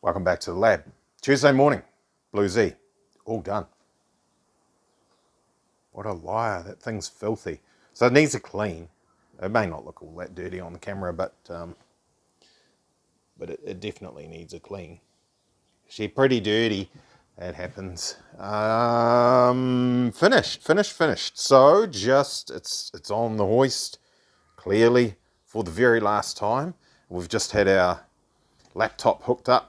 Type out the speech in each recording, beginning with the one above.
Welcome back to the lab. Tuesday morning, Blue Z, all done. What a liar, that thing's filthy. So it needs a clean. It may not look all that dirty on the camera, but it definitely needs a clean. She's pretty dirty, that happens. Finished. So just, it's on the hoist, clearly, for the very last time. We've just had our laptop hooked up.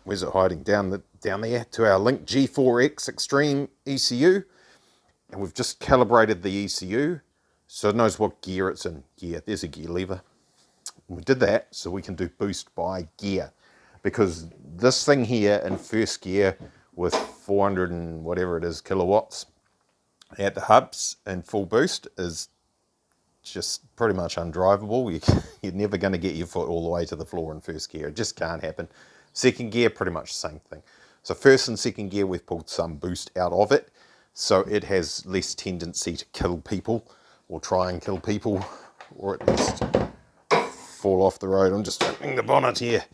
Where's it hiding? Down there to our Link G4X Extreme ECU. And we've just calibrated the ECU so it knows what gear it's in. Gear, there's a gear lever. And we did that so we can do boost by gear. Because this thing here in first gear with 400 and whatever it is kilowatts at the hubs and full boost is just pretty much undrivable. You're never going to get your foot all the way to the floor in first gear. It just can't happen. Second gear, pretty much the same thing. So first and second gear, we've pulled some boost out of it. So it has less tendency to kill people or try and kill people or at least fall off the road. I'm just opening the bonnet here.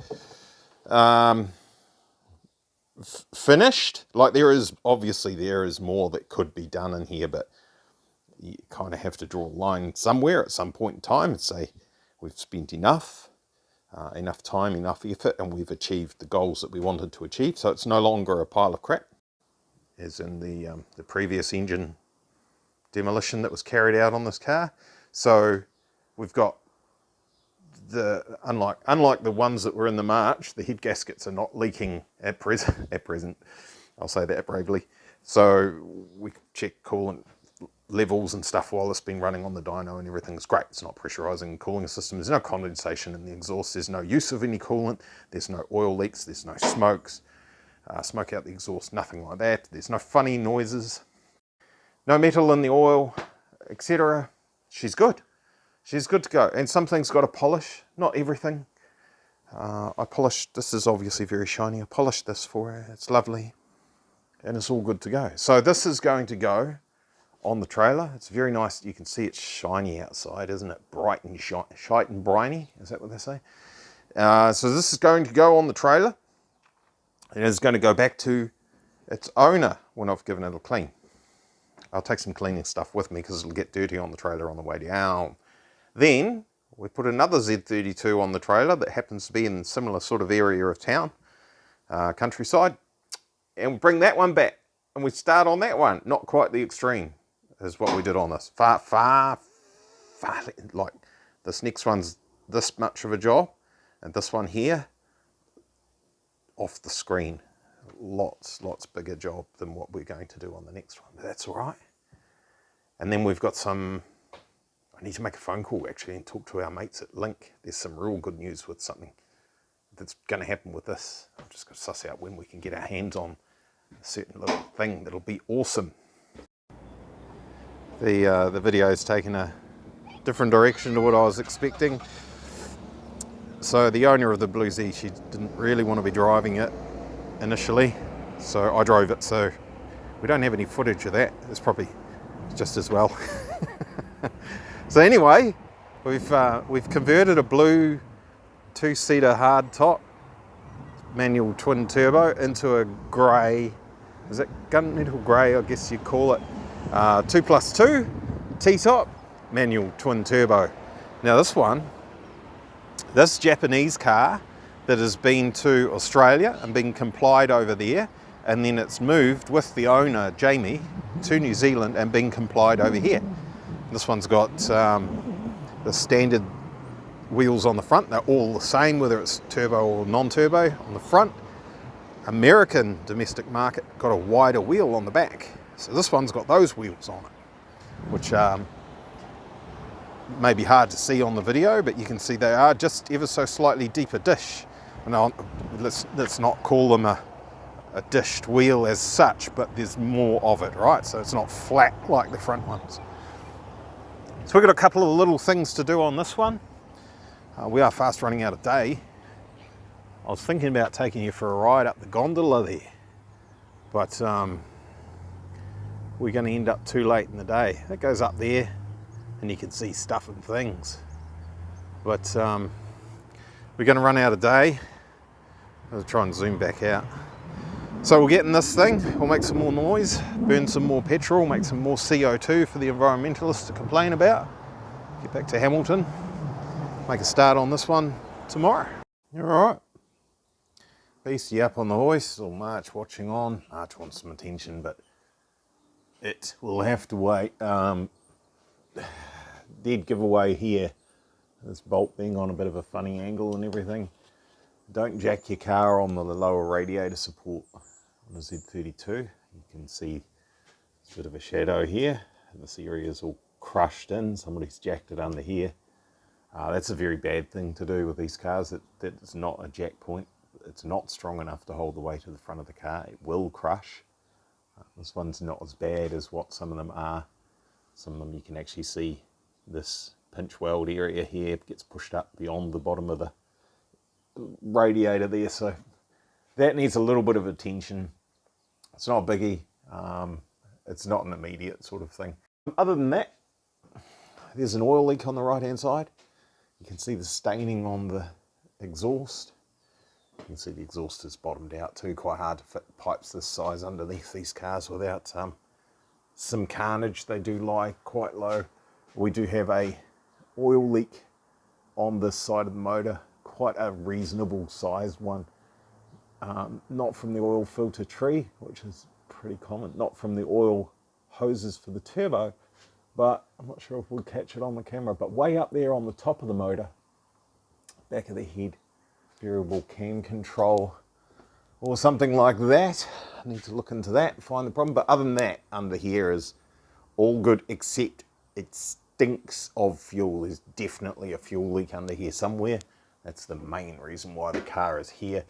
Finished. Like there is more that could be done in here, but you kind of have to draw a line somewhere at some point in time and say we've spent enough time, enough effort, and we've achieved the goals that we wanted to achieve. So it's no longer a pile of crap, as in the previous engine demolition that was carried out on this car. So we've got unlike the ones that were in the March, the head gaskets are not leaking at present. I'll say that bravely. So we check coolant levels and stuff while it's been running on the dyno and everything's great. It's not pressurizing the cooling system. There's no condensation in the exhaust. There's no use of any coolant. There's no oil leaks. There's no smokes. Smoke out the exhaust, nothing like that. There's no funny noises. No metal in the oil, etc. She's good. She's good to go. And some things got to polish, not everything. I polished, this is obviously very shiny. I polished this for her. It's lovely. And it's all good to go. So this is going to go on the trailer. It's very nice. You can see it's shiny outside, isn't it? Bright and shite and briny. Is that what they say? So this is going to go on the trailer. And it's going to go back to its owner when I've given it a clean. I'll take some cleaning stuff with me because it'll get dirty on the trailer on the way down. Then we put another Z32 on the trailer that happens to be in a similar sort of area of town, countryside, and we bring that one back and we start on that one. Not quite the extreme is what we did on this. Far, like this next one's this much of a job, and this one here, off the screen, lots bigger job than what we're going to do on the next one, but that's all right. And then we've got some, I need to make a phone call actually and talk to our mates at Link. There's some real good news with something that's going to happen with this. I'm just going to suss out when we can get our hands on a certain little thing that'll be awesome. The video's taken a different direction to what I was expecting. So the owner of the Blue Z, she didn't really want to be driving it initially, so I drove it. So we don't have any footage of that. It's probably just as well. So anyway, we've converted a blue two-seater hard top manual twin turbo into a grey, is it gunmetal grey, I guess you call it, 2+2 T-top manual twin turbo. Now this Japanese car that has been to Australia and been complied over there, and then it's moved with the owner, Jamie, to New Zealand and been complied over here. This one's got the standard wheels on the front. They're all the same, whether it's turbo or non-turbo on the front. American domestic market got a wider wheel on the back. So this one's got those wheels on it, which may be hard to see on the video, but you can see they are just ever so slightly deeper dish. Now, let's not call them a dished wheel as such, but there's more of it, right? So it's not flat like the front ones. So we've got a couple of little things to do on this one. We are fast running out of day. I was thinking about taking you for a ride up the gondola there, but we're going to end up too late in the day. It goes up there and you can see stuff and things. But we're going to run out of day. I'll try and zoom back out. So we'll get in this thing, we'll make some more noise, burn some more petrol, make some more CO2 for the environmentalists to complain about. Get back to Hamilton, make a start on this one tomorrow. All right. Beastie up on the hoist, or March watching on. March wants some attention, but it will have to wait. Dead giveaway here. This bolt being on a bit of a funny angle and everything. Don't jack your car on the lower radiator support on a Z32. You can see a bit of a shadow here. This area is all crushed in. Somebody's jacked it under here. That's a very bad thing to do with these cars. That's not a jack point. It's not strong enough to hold the weight of the front of the car. It will crush. This one's not as bad as what some of them are. Some of them you can actually see this pinch weld area here gets pushed up beyond the bottom of the radiator there, so that needs a little bit of attention. It's not a biggie. It's not an immediate sort of thing. Other than that, there's an oil leak on the right hand side. You can see the staining on the exhaust. You can see the exhaust is bottomed out too. Quite hard to fit pipes this size underneath these cars without some carnage. They do lie quite low. We do have a oil leak on this side of the motor, quite a reasonable sized one. Not from the oil filter tree, which is pretty common, not from the oil hoses for the turbo, but I'm not sure if we'll catch it on the camera, but way up there on the top of the motor, back of the head, variable cam control or something like that. I need to look into that and find the problem, but other than that, under here is all good, except it stinks of fuel. There's definitely a fuel leak under here somewhere. That's the main reason why the car is here,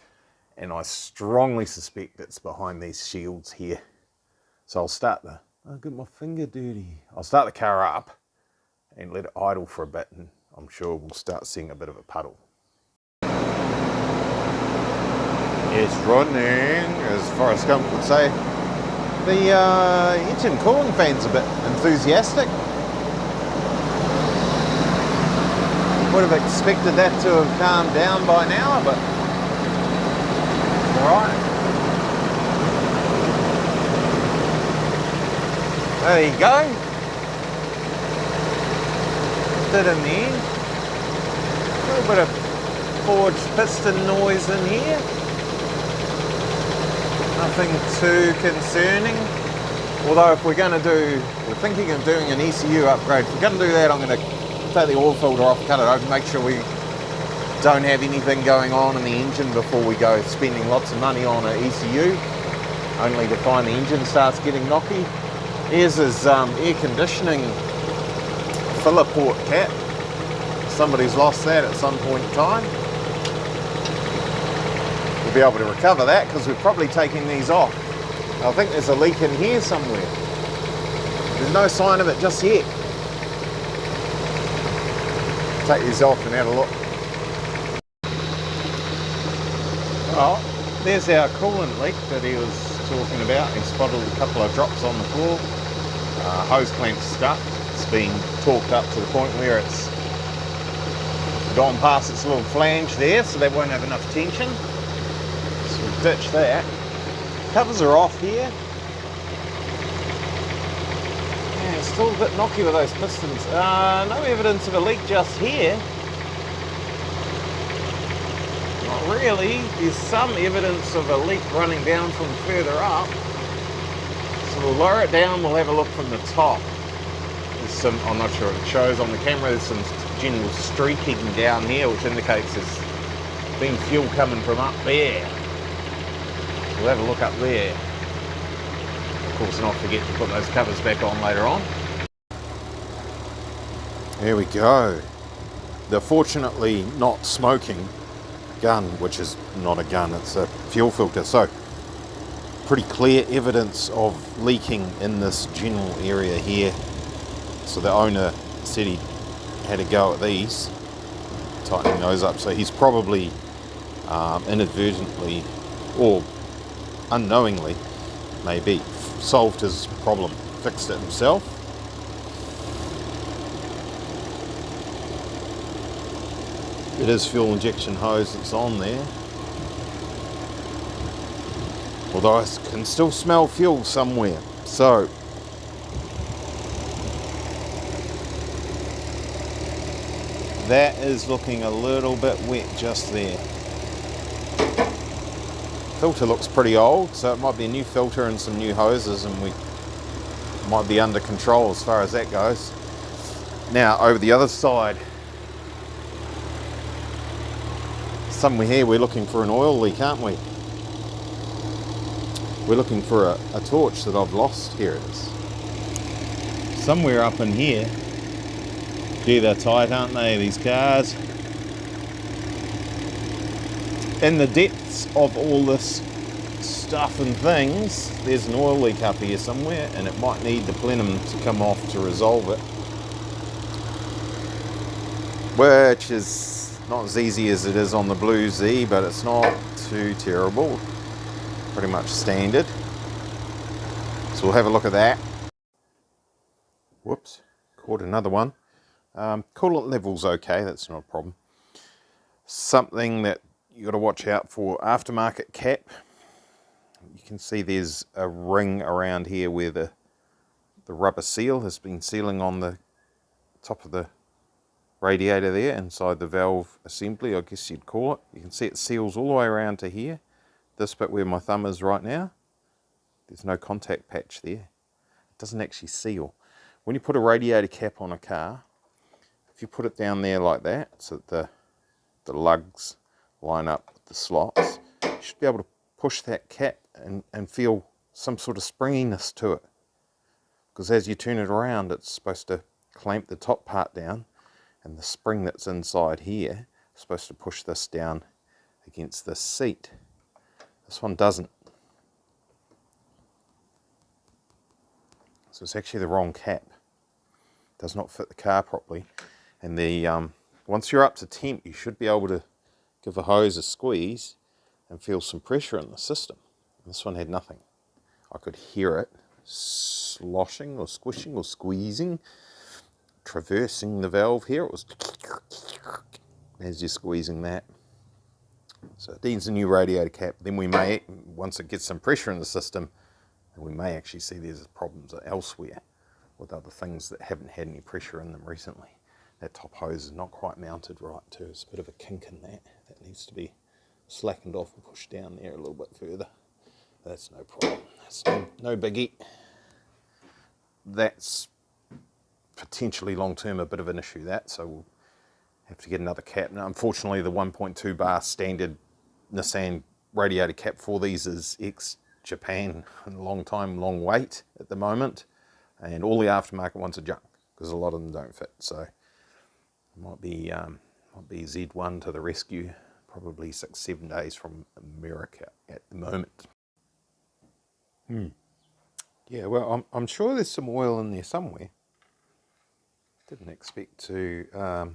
and I strongly suspect it's behind these shields here. So I'll start I'll get my finger dirty. I'll start the car up and let it idle for a bit, and I'm sure we'll start seeing a bit of a puddle. It's running, as Forrest Gump would say. The engine cooling fan's a bit enthusiastic. Would have expected that to have calmed down by now, but alright. There you go. Did in the end. A little bit of forged piston noise in here. Nothing too concerning. Although if we're thinking of doing an ECU upgrade. If we're going to do that, I'm going to take the oil filter off, cut it open, make sure we don't have anything going on in the engine before we go spending lots of money on an ECU, only to find the engine starts getting knocky. Here's his air conditioning filler port cap. Somebody's lost that at some point in time. We'll be able to recover that because we're probably taking these off. I think there's a leak in here somewhere. There's no sign of it just yet. Take these off and have a look. Well, there's our coolant leak that he was talking about. He spotted a couple of drops on the floor. Hose clamp's stuck. It's been torqued up to the point where it's gone past its little flange there, so that won't have enough tension. So we'll ditch that. Covers are off here. Yeah, it's still a bit knocky with those pistons. No evidence of a leak just here. Not really. There's some evidence of a leak running down from further up. So we'll lower it down, we'll have a look from the top. There's some, I'm not sure if it shows on the camera, there's some general streaking down here which indicates there's been fuel coming from up there. We'll have a look up there. Of course, not forget to put those covers back on later on. There we go. The fortunately not smoking gun, which is not a gun, it's a fuel filter. So pretty clear evidence of leaking in this general area here. So the owner said he had a go at these, tightening those up. So he's probably inadvertently or unknowingly, maybe, solved his problem, fixed it himself. It is fuel injection hose that's on there. Although I can still smell fuel somewhere. So that is looking a little bit wet just there. Filter looks pretty old, so it might be a new filter and some new hoses, and we might be under control as far as that goes. Now over the other side, somewhere here we're looking for an oil leak, aren't we? We're looking for a torch that I've lost. Here it is. Somewhere up in here. Gee, they're tight, aren't they, these cars? In the depths of all this stuff and things, there's an oil leak up here somewhere, and it might need the plenum to come off to resolve it. Which is not as easy as it is on the Blue Z, but it's not too terrible. Pretty much standard. So we'll have a look at that. Whoops, caught another one. Coolant level's okay, that's not a problem. Something that you got to watch out for, aftermarket cap. You can see there's a ring around here where the rubber seal has been sealing on the top of the radiator there, inside the valve assembly, I guess you'd call it. You can see it seals all the way around to here. This bit where my thumb is right now, there's no contact patch there. It doesn't actually seal. When you put a radiator cap on a car, if you put it down there like that, so that the lugs line up with the slots, you should be able to push that cap and feel some sort of springiness to it. Because as you turn it around, it's supposed to clamp the top part down, and the spring that's inside here is supposed to push this down against this seat. This one doesn't. So it's actually the wrong cap. It does not fit the car properly. And once you're up to temp, you should be able to give the hose a squeeze and feel some pressure in the system. And this one had nothing. I could hear it sloshing or squishing or squeezing, traversing the valve here. It was as you're squeezing that. So it needs a new radiator cap. Then we may, once it gets some pressure in the system, we may actually see there's problems elsewhere with other things that haven't had any pressure in them recently. That top hose is not quite mounted right too. There's a bit of a kink in that. That needs to be slackened off and pushed down there a little bit further. That's no problem. That's no biggie. That's potentially long term a bit of an issue, that, so we'll have to get another cap. Now, unfortunately, the 1.2 bar standard Nissan radiator cap for these is ex-Japan, long time, long wait at the moment, and all the aftermarket ones are junk because a lot of them don't fit. So it might be Z1 to the rescue, probably 6-7 days from America at the moment. Yeah, well, I'm sure there's some oil in there somewhere. Didn't expect to come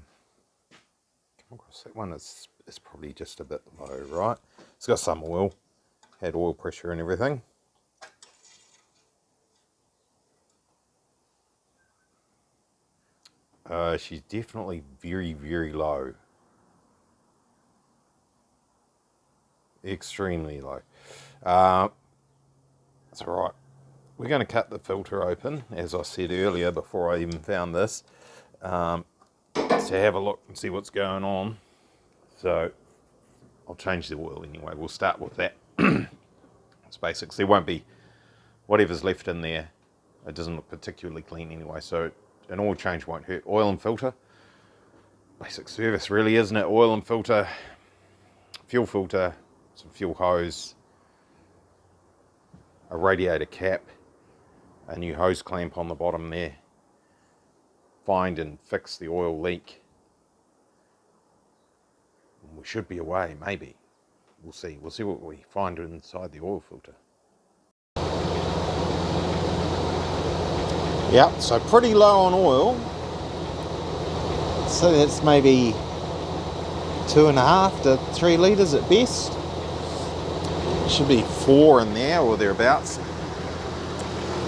across that one. It's probably just a bit low, right? It's got some oil, had oil pressure and everything. She's definitely very, very low. Extremely low. That's all right. We're going to cut the filter open, as I said earlier before I even found this, to have a look and see what's going on. So I'll change the oil anyway. We'll start with that. It's basics. There won't be whatever's left in there. It doesn't look particularly clean anyway, so an oil change won't hurt. Oil and filter, basic service really, isn't it? Oil and filter, some fuel hose, a radiator cap, a new hose clamp on the bottom there. Find and fix the oil leak. We should be away, maybe. We'll see. We'll see what we find inside the oil filter. Yep, so pretty low on oil. So that's maybe 2.5 to 3 litres at best. Should be 4 in there or thereabouts.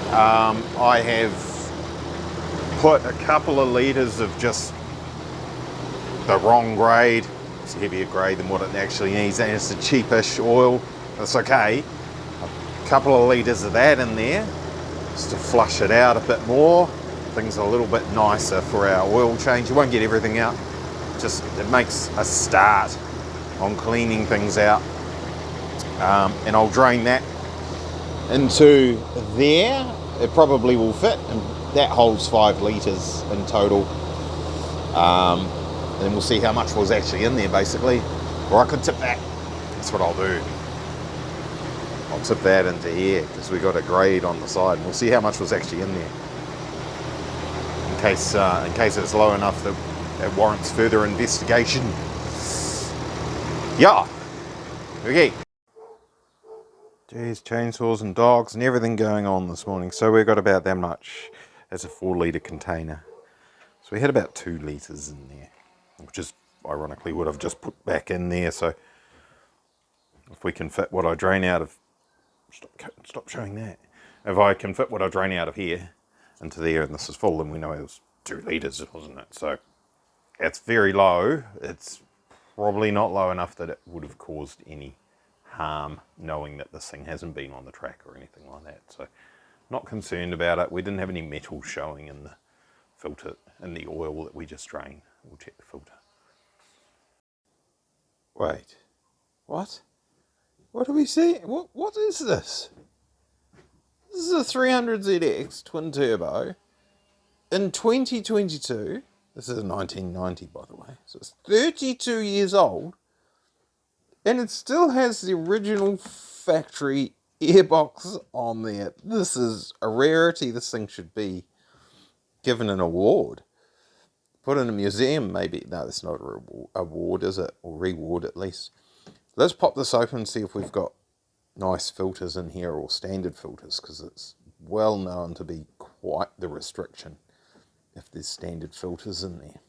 I have put a couple of litres of just the wrong grade. It's a heavier grade than what it actually needs, and it's a cheapish oil. That's okay. I couple of litres of that in there just to flush it out a bit more. Things are a little bit nicer for our oil change. You won't get everything out, just it makes a start on cleaning things out. And I'll drain that into there. It probably will fit, and that holds 5 litres in total. And then we'll see how much was actually in there, basically. Or I could tip that. That's what I'll do. I'll tip that into here because we got a grade on the side, and we'll see how much was actually in there. In case it's low enough that it warrants further investigation. Yeah. Okay. Geez, chainsaws and dogs and everything going on this morning. So we've got about that much as a 4 litre container. So we had about 2 litres in there, which is ironically what I've just put back in there. So if we can fit what I drain out of, stop showing that. If I can fit what I drain out of here into there, and this is full, then we know it was 2 litres, wasn't it? So it's very low. It's probably not low enough that it would have caused any harm, knowing that this thing hasn't been on the track or anything like that. So not concerned about it. We didn't have any metal showing in the filter, in the oil that we just drained. We'll check the filter. Wait, what? What do we see? What is this? This is a 300ZX twin turbo in 2022. This is a 1990, by the way. So it's 32 years old, and it still has the original factory airbox on there. This is a rarity. This thing should be given an award. Put in a museum, maybe. No, that's not a award, is it? Or reward, at least. Let's pop this open and see if we've got nice filters in here, or standard filters, because it's well known to be quite the restriction if there's standard filters in there.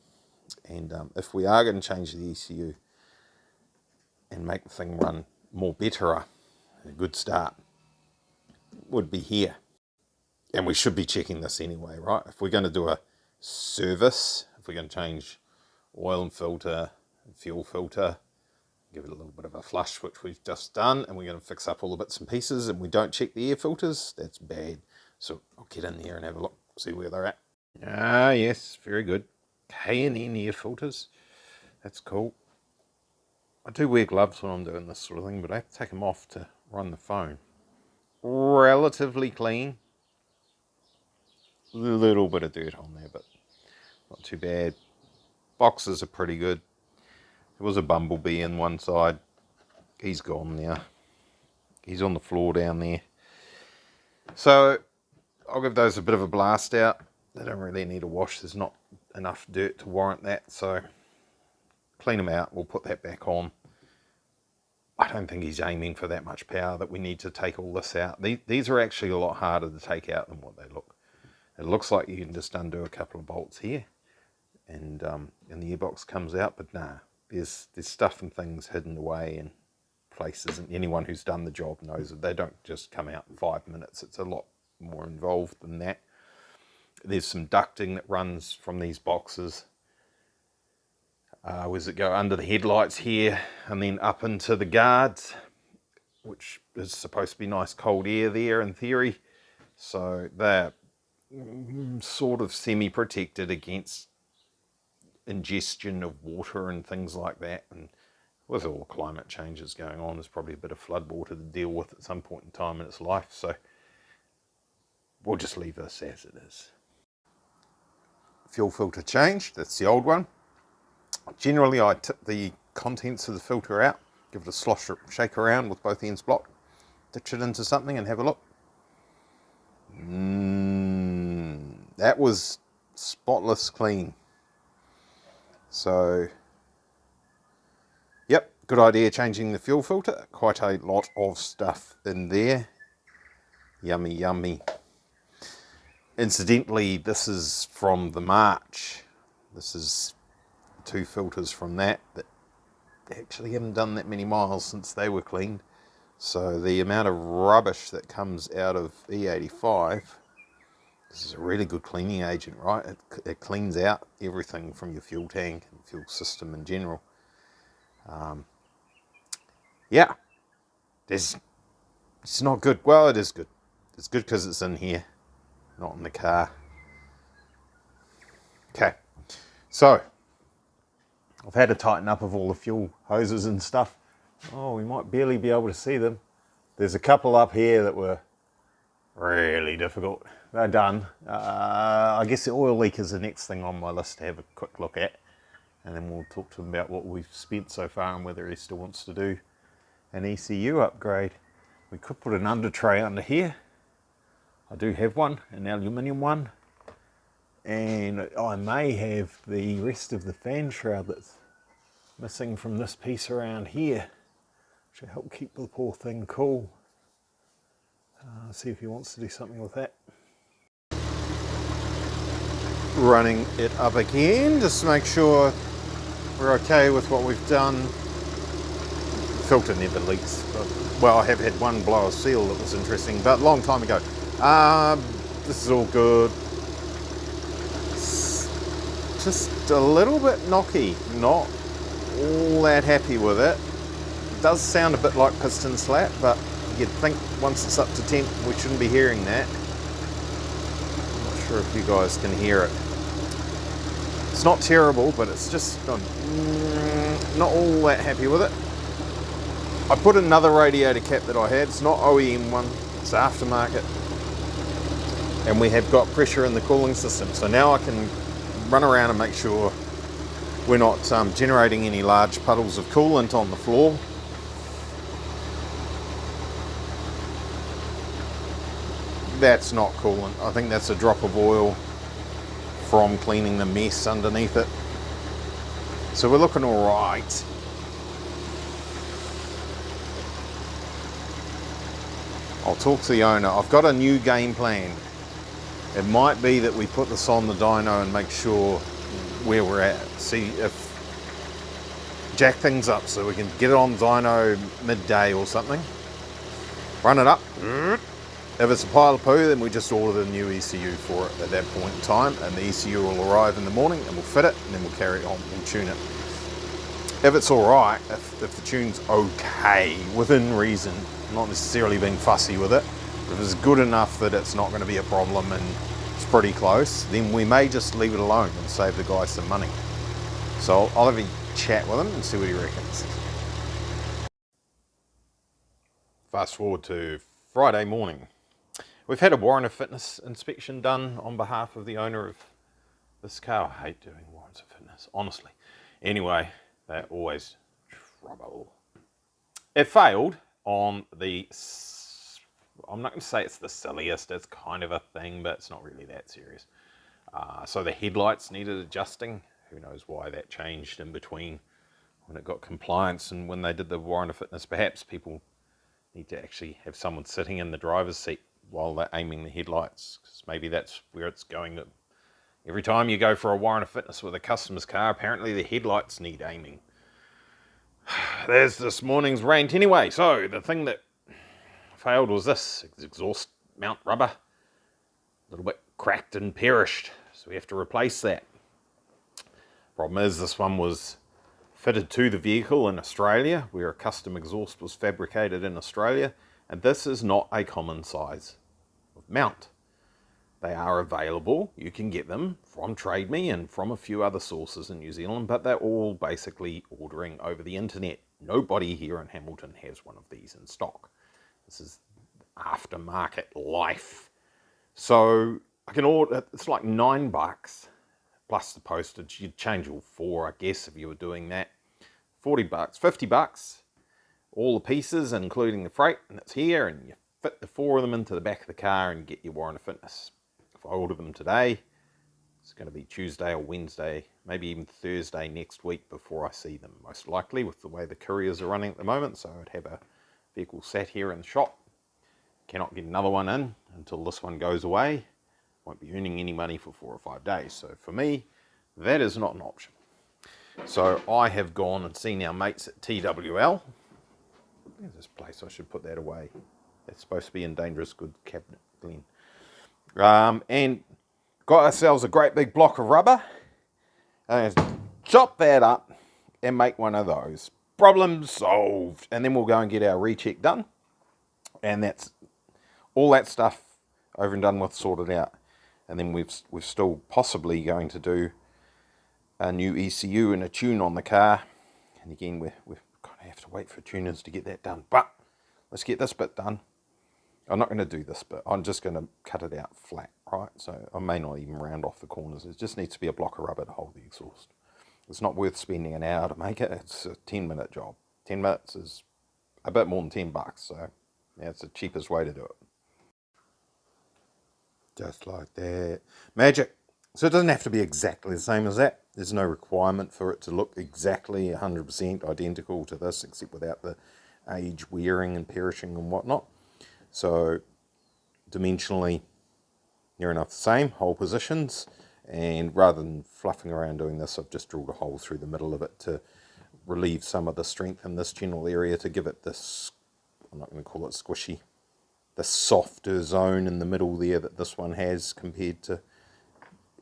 And if we are going to change the ECU and make the thing run more better, a good start would be here. And we should be checking this anyway, right? If we're going to do a service, if we're going to change oil and filter, and fuel filter, give it a little bit of a flush, which we've just done, and we're going to fix up all the bits and pieces, and we don't check the air filters, that's bad. So I'll get in there and have a look, see where they're at. Ah, yes, very good. K&N air filters, that's cool. I do wear gloves when I'm doing this sort of thing, but I have to take them off to run the phone. Relatively clean. A little bit of dirt on there, but not too bad. Boxes are pretty good. There was a bumblebee in one side. He's gone now. He's on the floor down there. So I'll give those a bit of a blast out. They don't really need a wash. There's not enough dirt to warrant that. So clean them out. We'll put that back on. I don't think he's aiming for that much power that we need to take all this out. These are actually a lot harder to take out than what they look. It looks like you can just undo a couple of bolts here, and the airbox comes out, but nah, there's stuff and things hidden away in places, and anyone who's done the job knows that they don't just come out in 5 minutes. It's a lot more involved than that. There's some ducting that runs from these boxes. Where's it go? Under the headlights here, and then up into the guards, which is supposed to be nice cold air there in theory. So they're sort of semi-protected against ingestion of water and things like that. And with all the climate changes going on, there's probably a bit of flood water to deal with at some point in time in its life. So we'll just leave this as it is. Fuel filter changed. That's the old one. Generally, I tip the contents of the filter out, give it a slosh shake around with both ends blocked, ditch it into something and have a look. That was spotless clean. So, yep, good idea changing the fuel filter. Quite a lot of stuff in there. Yummy, yummy. Incidentally, this is from the March. This is 2 filters from that actually haven't done that many miles since they were cleaned. So the amount of rubbish that comes out of E85, this is a really good cleaning agent, right? It cleans out everything from your fuel tank and fuel system in general. Yeah, there's It's not good. Well, it is good. It's good because it's in here, not in the car. Okay, so I've had to tighten up of all the fuel hoses and stuff. Oh, we might barely be able to see them. There's a couple up here that were really difficult. They're done. I guess the oil leak is the next thing on my list to have a quick look at. And then we'll talk to him about what we've spent so far and whether he still wants to do an ECU upgrade. We could put an under tray under here. I do have one, an aluminium one. And I may have the rest of the fan shroud that's missing from this piece around here, which will help keep the poor thing cool. See if he wants to do something with that. Running it up again, just to make sure we're okay with what we've done. The filter never leaks. Well, I have had one blower seal that was interesting, but a long time ago. This is all good. It's just a little bit knocky, not all that happy with it. It does sound a bit like piston slap, but you'd think once it's up to temp we shouldn't be hearing that. I'm not sure if you guys can hear it. It's not terrible, but it's just not all that happy with it. I put another radiator cap that I had. It's not OEM one, it's aftermarket. And we have got pressure in the cooling system. So now I can run around and make sure we're not generating any large puddles of coolant on the floor. That's not coolant. I think that's a drop of oil from cleaning the mess underneath it. So we're looking all right. I'll talk to the owner. I've got a new game plan. It might be that we put this on the dyno and make sure where we're at. See if jack things up so we can get it on dyno midday or something. Run it up. If it's a pile of poo, then we just order the new ECU for it at that point in time, and the ECU will arrive in the morning and we'll fit it and then we'll carry it on, we'll tune it. If it's all right, if the tune's okay, within reason, not necessarily being fussy with it, if it's good enough that it's not going to be a problem and it's pretty close, then we may just leave it alone and save the guy some money. So I'll have a chat with him and see what he reckons. Fast forward to Friday morning. We've had a warrant of fitness inspection done on behalf of the owner of this car. I hate doing warrants of fitness, honestly. Anyway, they're always trouble. It failed on the, I'm not going to say it's the silliest, it's kind of a thing, but it's not really that serious. So the headlights needed adjusting. Who knows why that changed in between when it got compliance and when they did the warrant of fitness. Perhaps people need to actually have someone sitting in the driver's seat while they're aiming the headlights, because maybe that's where it's going. Every time you go for a warrant of fitness with a customer's car, apparently the headlights need aiming. There's this morning's rant anyway. So the thing that failed was this exhaust mount rubber, a little bit cracked and perished, so we have to replace that. Problem is, this one was fitted to the vehicle in Australia, where a custom exhaust was fabricated in Australia, and this is not a common size of mount. They are available, you can get them from Trade Me and from a few other sources in New Zealand, but they're all basically ordering over the internet. Nobody here in Hamilton has one of these in stock. This is aftermarket life. So I can order, it's like $9 plus the postage. You'd change all four, I guess, if you were doing that. $40, $50, all the pieces, including the freight, and it's here, and you fit the four of them into the back of the car and get your warrant of fitness. If I order them today, it's going to be Tuesday or Wednesday, maybe even Thursday next week before I see them, most likely, with the way the couriers are running at the moment. So I'd have a vehicle sat here in the shop. Cannot get another one in until this one goes away. Won't be earning any money for 4 or 5 days. So for me, that is not an option. So I have gone and seen our mates at TWL. Where's this place? I should put that away. That's supposed to be in dangerous goods cabinet, Glenn. And got ourselves a great big block of rubber. And chop that up and make one of those. Problem solved. And then we'll go and get our recheck done. And that's all that stuff over and done with, sorted out. And then we're still possibly going to do a new ECU and a tune on the car. And again, we're going to have to wait for tuners to get that done. But let's get this bit done. I'm not going to do this bit. I'm just going to cut it out flat, right? So I may not even round off the corners. It just needs to be a block of rubber to hold the exhaust. It's not worth spending an hour to make it. It's a 10-minute job. 10 minutes is a bit more than $10, so yeah, it's the cheapest way to do it. Just like that. Magic. So it doesn't have to be exactly the same as that. There's no requirement for it to look exactly 100% identical to this, except without the age wearing and perishing and whatnot. So dimensionally, near enough the same, hole positions. And rather than fluffing around doing this, I've just drilled a hole through the middle of it to relieve some of the strength in this general area, to give it this, I'm not going to call it squishy, the softer zone in the middle there that this one has compared to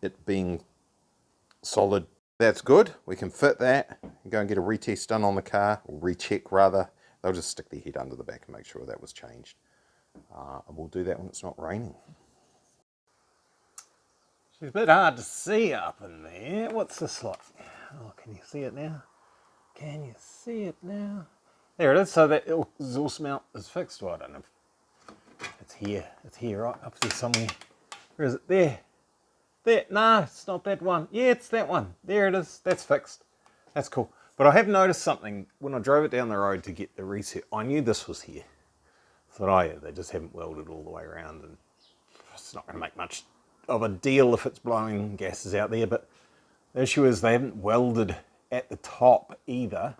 it being solid. That's good. We can fit that and go and get a retest done on the car, or recheck rather. They'll just stick their head under the back and make sure that was changed. And we'll do that when it's not raining. It's a bit hard to see up in there. What's this like? Oh, can you see it now? Can you see it now? There it is. So that exhaust mount is fixed. Well, I don't know. It's here. It's here, right up there somewhere. Where is it? There. There. No, it's not that one. Yeah, it's that one. There it is. That's fixed. That's cool. But I have noticed something when I drove it down the road to get the reset. I knew this was here. I thought, oh yeah, they just haven't welded all the way around, and it's not going to make much of a deal if it's blowing gases out there. But the issue is they haven't welded at the top either.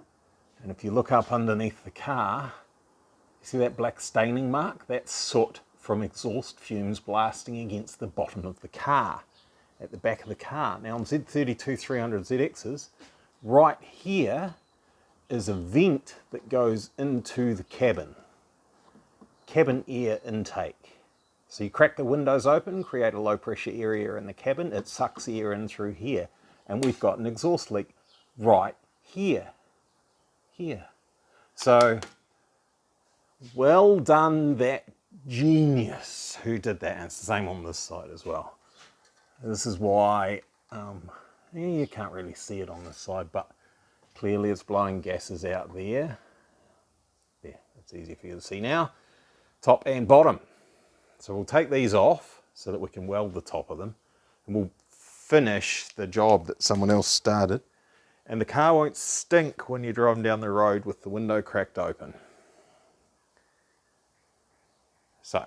And if you look up underneath the car, you see that black staining mark? That's soot from exhaust fumes blasting against the bottom of the car, at the back of the car. Now on Z32-300 ZXs, right here is a vent that goes into the cabin air intake. So you crack the windows open, create a low pressure area in the cabin, it sucks air in through here, and we've got an exhaust leak right here. So, well done, that genius who did that. And it's the same on this side as well. This is why, you can't really see it on this side, but clearly it's blowing gases out there. There, it's easy for you to see now. Top and bottom. So we'll take these off so that we can weld the top of them, and we'll finish the job that someone else started. And the car won't stink when you're driving down the road with the window cracked open. So,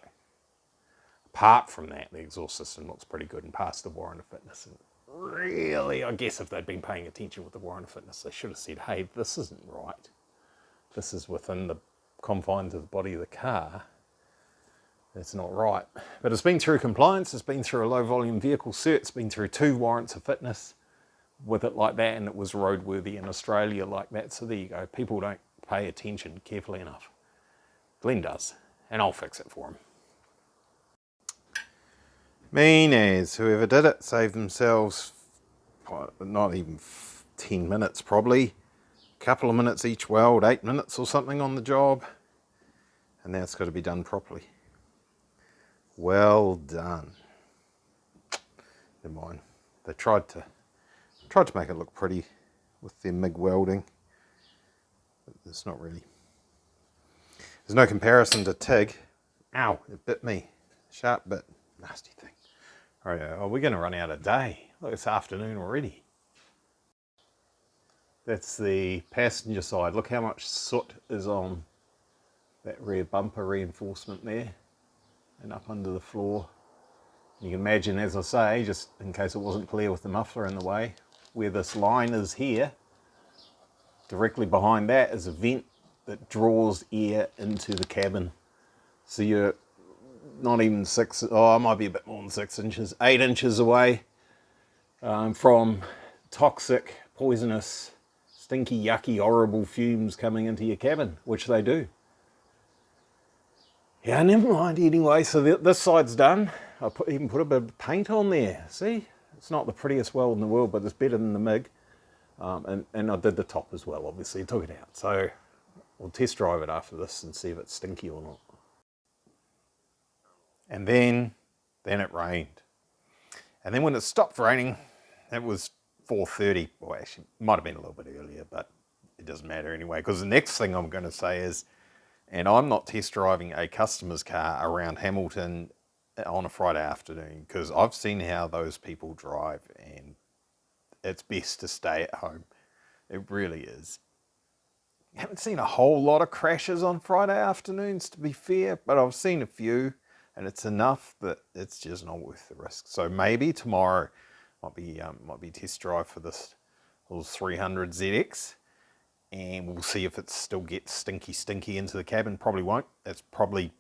apart from that, the exhaust system looks pretty good and passed the warrant of fitness. And really, I guess if they'd been paying attention with the warrant of fitness, they should have said, hey, this isn't right. This is within the confines of the body of the car. That's not right. But it's been through compliance, it's been through a low volume vehicle cert, it's been through 2 warrants of fitness with it like that, and it was roadworthy in Australia like that. So there you go. People don't pay attention carefully enough. Glenn does, and I'll fix it for him. Mean as whoever did it saved themselves, not even 10 minutes probably, a couple of minutes each weld, 8 minutes or something on the job, and now it's got to be done properly. Well done. Never mind. They tried to make it look pretty with their MIG welding, but it's not really. There's no comparison to TIG. Ow, it bit me. Sharp bit. Nasty thing. All right, we're going to run out of day. Look, it's afternoon already. That's the passenger side. Look how much soot is on that rear bumper reinforcement there and up under the floor. You can imagine, as I say, just in case it wasn't clear with the muffler in the way, where this line is here, directly behind that is a vent that draws air into the cabin. So you're not even it might be a bit more than 6 inches, 8 inches away from toxic, poisonous, stinky, yucky, horrible fumes coming into your cabin, which they do. Yeah, never mind anyway. So this side's done. I even put a bit of paint on there. See? It's not the prettiest weld in the world, but it's better than the MIG. And I did the top as well, obviously. Took it out. So we'll test drive it after this and see if it's stinky or not. And then it rained. And then when it stopped raining, it was 4:30. Well, actually, it might have been a little bit earlier, but it doesn't matter anyway, because the next thing I'm going to say is, and I'm not test driving a customer's car around Hamilton on a Friday afternoon, because I've seen how those people drive, and it's best to stay at home. It really is. I haven't seen a whole lot of crashes on Friday afternoons, to be fair, but I've seen a few, and it's enough that it's just not worth the risk. So maybe tomorrow might be test drive for this little 300 ZX, and we'll see if it still gets stinky into the cabin. Probably won't. It's probably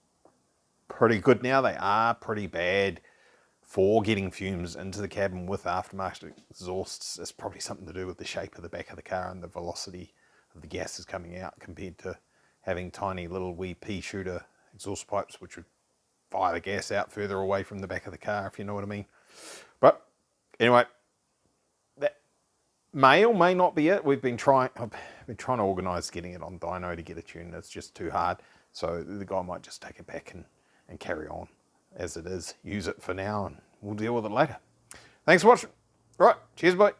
pretty good now. They are pretty bad for getting fumes into the cabin with aftermarket exhausts. It's probably something to do with the shape of the back of the car and the velocity of the gases coming out compared to having tiny little wee pea shooter exhaust pipes, which would fire the gas out further away from the back of the car, if you know what I mean. But anyway, that may or may not be it. I've been trying to organise getting it on dyno to get a tune. It's just too hard. So the guy might just take it back and carry on as it is. Use it for now, and we'll deal with it later. Thanks for watching. Right, cheers, bye.